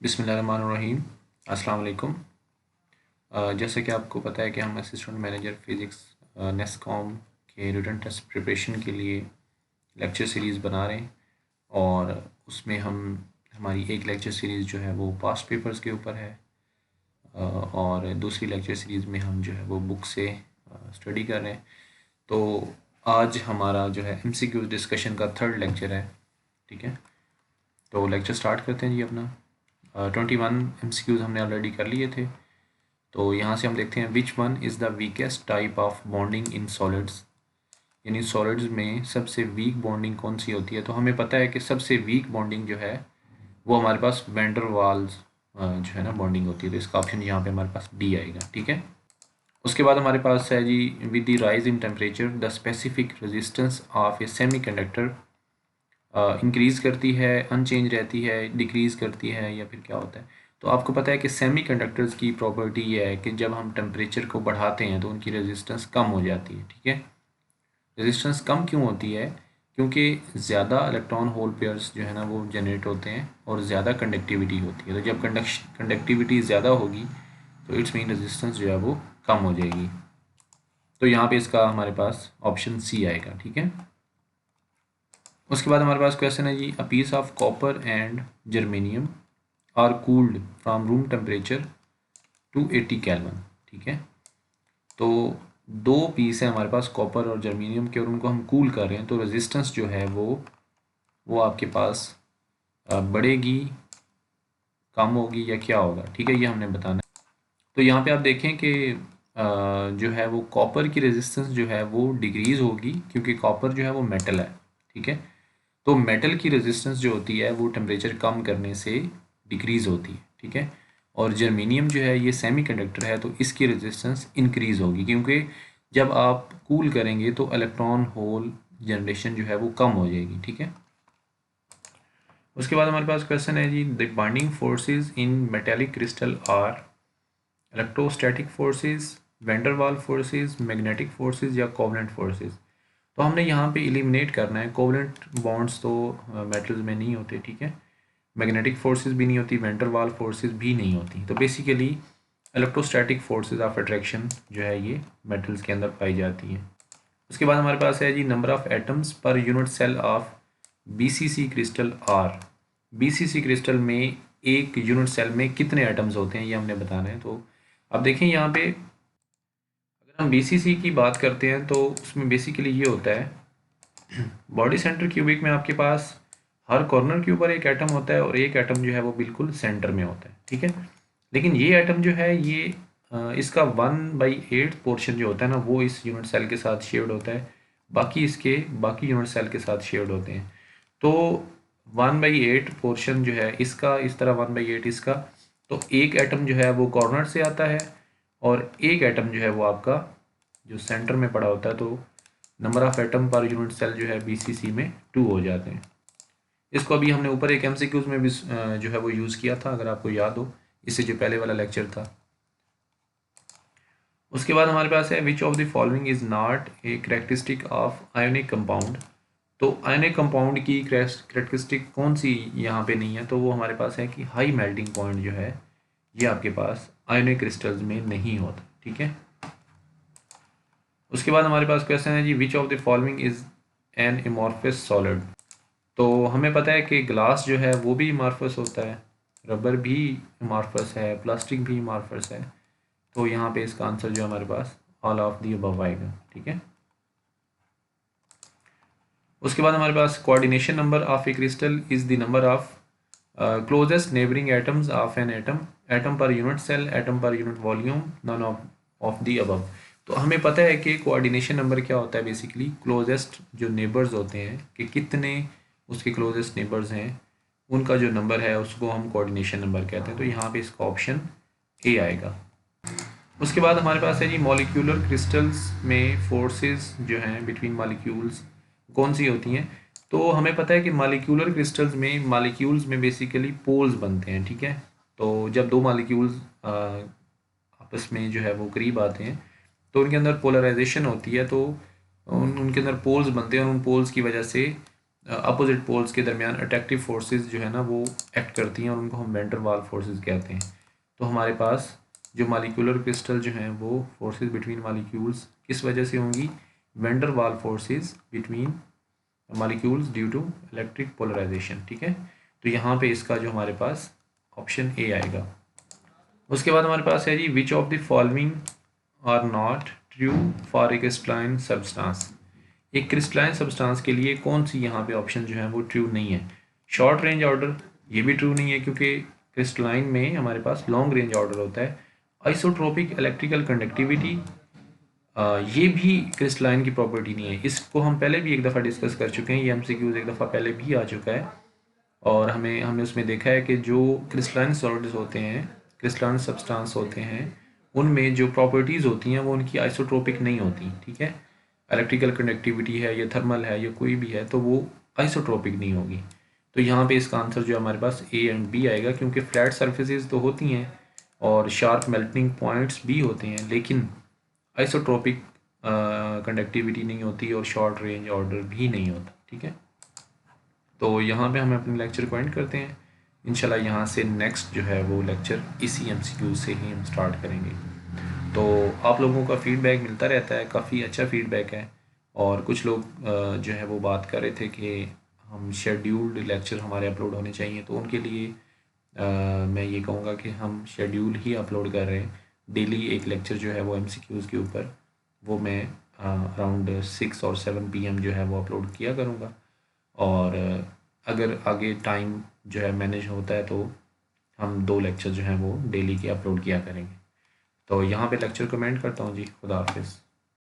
बिस्मिल्लाहिर्रहमानिर्रहीम। अस्सलाम वालेकुम। जैसे कि आपको पता है कि हम असिस्टेंट मैनेजर फ़िज़िक्स नेस्कॉम के रिटन टेस्ट प्रिपरेशन के लिए लेक्चर सीरीज़ बना रहे हैं और उसमें हम हमारी एक लेक्चर सीरीज़ जो है वो पास्ट पेपर्स के ऊपर है और दूसरी लेक्चर सीरीज़ में हम जो है वो बुक से स्टडी कर रहे हैं। तो आज हमारा जो है एमसीक्यू डिस्कशन का थर्ड लेक्चर है। ठीक है, तो लेक्चर स्टार्ट करते हैं जी अपना। 21 एमसीक्यूज़ हमने ऑलरेडी कर लिए थे। तो यहाँ से हम देखते हैं which one is the weakest type of bonding in solids, यानी सॉलिड्स में सबसे वीक बॉन्डिंग कौन सी होती है। तो हमें पता है कि सबसे वीक बॉन्डिंग जो है वो हमारे पास वैंडर वाल्स जो है ना बॉन्डिंग होती है। तो इसका ऑप्शन यहाँ पे हमारे पास डी आएगा। ठीक है, उसके बाद हमारे पास है जी with the rise in temperature the specific resistance of a semiconductor increase करती है, अनचेंज रहती है, डिक्रीज़ करती है, या फिर क्या होता है। तो आपको पता है कि सेमी कंडक्टर्स की प्रॉपर्टी ये है कि जब हम टेम्परेचर को बढ़ाते हैं तो उनकी रेजिस्टेंस कम हो जाती है। ठीक है, रेजिस्टेंस कम क्यों होती है? क्योंकि ज़्यादा इलेक्ट्रॉन होल पेयर्स जो है ना वो जनरेट होते हैं और ज़्यादा कंडक्टिविटी होती है। तो जब कंडक्टिविटी ज़्यादा होगी तो इट्स मीन रेजिस्टेंस जो है वो कम हो जाएगी। तो यहाँ पे इसका हमारे पास ऑप्शन सी आएगा। ठीक है, उसके बाद हमारे पास क्वेश्चन है जी a piece of copper and germanium are cooled from room temperature to 80 kelvin. ठीक है, तो दो पीस है हमारे पास कॉपर और जर्मेनियम के और उनको हम कूल कर रहे हैं। तो रेजिस्टेंस जो है वो आपके पास बढ़ेगी, कम होगी, या क्या होगा। ठीक है, ये हमने बताना है। तो यहाँ पे आप देखें कि जो है वो कॉपर की रेजिस्टेंस जो है वो डिक्रीज़ होगी क्योंकि कॉपर जो है वो मेटल है। ठीक है, तो मेटल की रेजिस्टेंस जो होती है वो टेम्परेचर कम करने से डिक्रीज़ होती है। ठीक है, और जर्मेनियम जो है ये सेमीकंडक्टर है तो इसकी रेजिस्टेंस इंक्रीज़ होगी क्योंकि जब आप कूल करेंगे तो इलेक्ट्रॉन होल जनरेशन जो है वो कम हो जाएगी। ठीक है, उसके बाद हमारे पास क्वेश्चन है जी the binding forces in metallic crystal are electrostatic forces, van der Waals forces, magnetic forces या कोवलेंट फोर्सेस। तो हमने यहाँ पे एलिमिनेट करना है। कोवलेंट बॉन्ड्स तो मेटल्स में नहीं होते। ठीक है, मैग्नेटिक फोर्सेस भी नहीं होती, वैन डर वाल फोर्सेस भी नहीं होती। तो basically electrostatic forces of attraction जो है ये मेटल्स के अंदर पाई जाती हैं। उसके बाद हमारे पास है जी number of atoms per unit cell of BCC crystal are. BCC crystal में एक यूनिट सेल में कितने एटम्स होते हैं ये हमने बताना है। तो अब देखें यहाँ पे अगर हम बीसीसी की बात करते हैं तो उसमें बेसिकली ये होता है बॉडी सेंटर क्यूबिक में आपके पास हर कॉर्नर के ऊपर एक एटम होता है और एक एटम जो है वो बिल्कुल सेंटर में होता है। ठीक है, लेकिन ये एटम जो है ये इसका 1/8 पोर्शन जो होता है ना वो इस यूनिट सेल के साथ शेयर्ड होता है, बाकी इसके बाकी यूनिट सेल के साथ शेयर्ड होते हैं। तो 1/8 पोर्शन जो है इसका, इस तरह 1/8 इसका, तो एक एटम जो है वो कॉर्नर से आता है और एक एटम जो है वो आपका जो सेंटर में पड़ा होता है। तो number of atom per unit cell जो है बीसीसी में 2 हो जाते हैं। इसको अभी हमने ऊपर एक एमसीक्यूज में भी जो है वो यूज़ किया था, अगर आपको याद हो, इससे जो पहले वाला लेक्चर था। उसके बाद हमारे पास है विच of the following is not a characteristic of ionic compound. तो आयोनिक कंपाउंड की करेक्टरिस्टिक कौन सी यहाँ पे नहीं है? तो वो हमारे पास है कि हाई मेल्टिंग पॉइंट जो है ये आपके पास आयोनिक क्रिस्टल्स में नहीं होता। ठीक है, उसके बाद हमारे पास क्वेश्चन है जी which of the following is an amorphous solid. तो हमें पता है कि ग्लास जो है वो भी अमॉर्फस होता है, रबर भी अमॉर्फस है, प्लास्टिक भी अमॉर्फस है। तो यहाँ पे इसका आंसर जो हमारे पास ऑल ऑफ दी अबव आएगा। ठीक है, उसके बाद हमारे पास coordination number of a crystal is the number of closest neighbouring atoms of an atom, atom per unit cell, atom per unit volume, none of the above. तो हमें पता है कि कोऑर्डिनेशन नंबर क्या होता है, बेसिकली क्लोजेस्ट जो neighbours होते हैं कि कितने उसके क्लोजेस्ट नेबर्स हैं उनका जो नंबर है उसको हम कोऑर्डिनेशन नंबर कहते हैं। तो यहाँ पे इसका ऑप्शन ए आएगा। उसके बाद हमारे पास है जी मॉलिक्यूलर क्रिस्टल्स में फोर्सेस जो हैं बिटवीन मॉलिक्यूल्स कौन सी होती हैं। तो हमें पता है कि मॉलिक्यूलर क्रिस्टल्स में मॉलिक्यूल्स में बेसिकली पोल्स बनते हैं। ठीक है, तो जब दो मॉलिक्यूल्स आपस में जो है वो करीब आते हैं तो उनके अंदर पोलराइजेशन होती है, तो उनके अंदर पोल्स बनते हैं और उन पोल्स की वजह से अपोजिट पोल्स के दरमियान अट्रैक्टिव फोर्सेस जो है ना वो एक्ट करती हैं और उनको हम वेंडर वाल फोर्सेस कहते हैं। तो हमारे पास जो मालिक्यूलर क्रिस्टल जो हैं वो फोर्सेस बिटवीन मालिक्यूल्स किस वजह से होंगी? Van der Waals forces between molecules due to electric polarisation. ठीक है, तो यहाँ पे इसका जो हमारे पास ऑप्शन ए आएगा। उसके बाद हमारे पास है जी which of the following are not true for a crystalline substance. एक क्रिस्टलाइन सब्सटेंस के लिए कौन सी यहाँ पे ऑप्शन जो है वो ट्रू नहीं है? शॉर्ट रेंज ऑर्डर, ये भी ट्रू नहीं है क्योंकि क्रिस्टलाइन में हमारे पास लॉन्ग रेंज ऑर्डर होता है। आइसोट्रोपिक इलेक्ट्रिकल कंडक्टिविटी, ये भी क्रिस्टलाइन की प्रॉपर्टी नहीं है। इसको हम पहले भी एक दफ़ा डिस्कस कर चुके हैं, ये एमसीक्यूज एक दफ़ा पहले भी आ चुका है और हमने उसमें देखा है कि जो क्रिस्टलाइन सॉलिड्स होते हैं, क्रिस्टलाइन सब्सटेंस होते हैं, उनमें जो प्रॉपर्टीज़ होती हैं वो उनकी आइसोट्रोपिक नहीं होती। ठीक है, इलेक्ट्रिकल कंडक्टिविटी है या थर्मल है या कोई भी है तो वो आइसोट्रोपिक नहीं होगी। तो यहाँ पे इसका आंसर जो हमारे पास ए एंड बी आएगा, क्योंकि फ्लैट सर्फेसिस तो होती हैं और शार्प मेल्टिंग पॉइंट्स भी होते हैं, लेकिन आइसोट्रोपिक कंडक्टिविटी नहीं होती और शॉर्ट रेंज ऑर्डर भी नहीं होता। ठीक है, तो यहाँ पे हम अपने लेक्चर को एंड करते हैं। इंशाल्लाह यहाँ से नेक्स्ट जो है वो लेक्चर इसी एमसीक्यू से ही हम स्टार्ट करेंगे। तो आप लोगों का फीडबैक मिलता रहता है, काफ़ी अच्छा फीडबैक है और कुछ लोग जो है वो बात कर रहे थे कि हम शेड्यूल्ड लेक्चर हमारे अपलोड होने चाहिए, तो उनके लिए मैं ये कहूँगा कि हम शेड्यूल ही अपलोड कर रहे हैं। डेली एक लेक्चर जो है वो एमसीक्यूज़ के ऊपर वो मैं अराउंड 6 और 7 PM जो है वो अपलोड किया करूँगा। और अगर आगे टाइम जो है मैनेज होता है तो हम 2 लेक्चर जो हैं वो डेली के अपलोड किया करेंगे। तो यहाँ पे लेक्चर कमेंट करता हूँ जी। खुदा हाफिज़।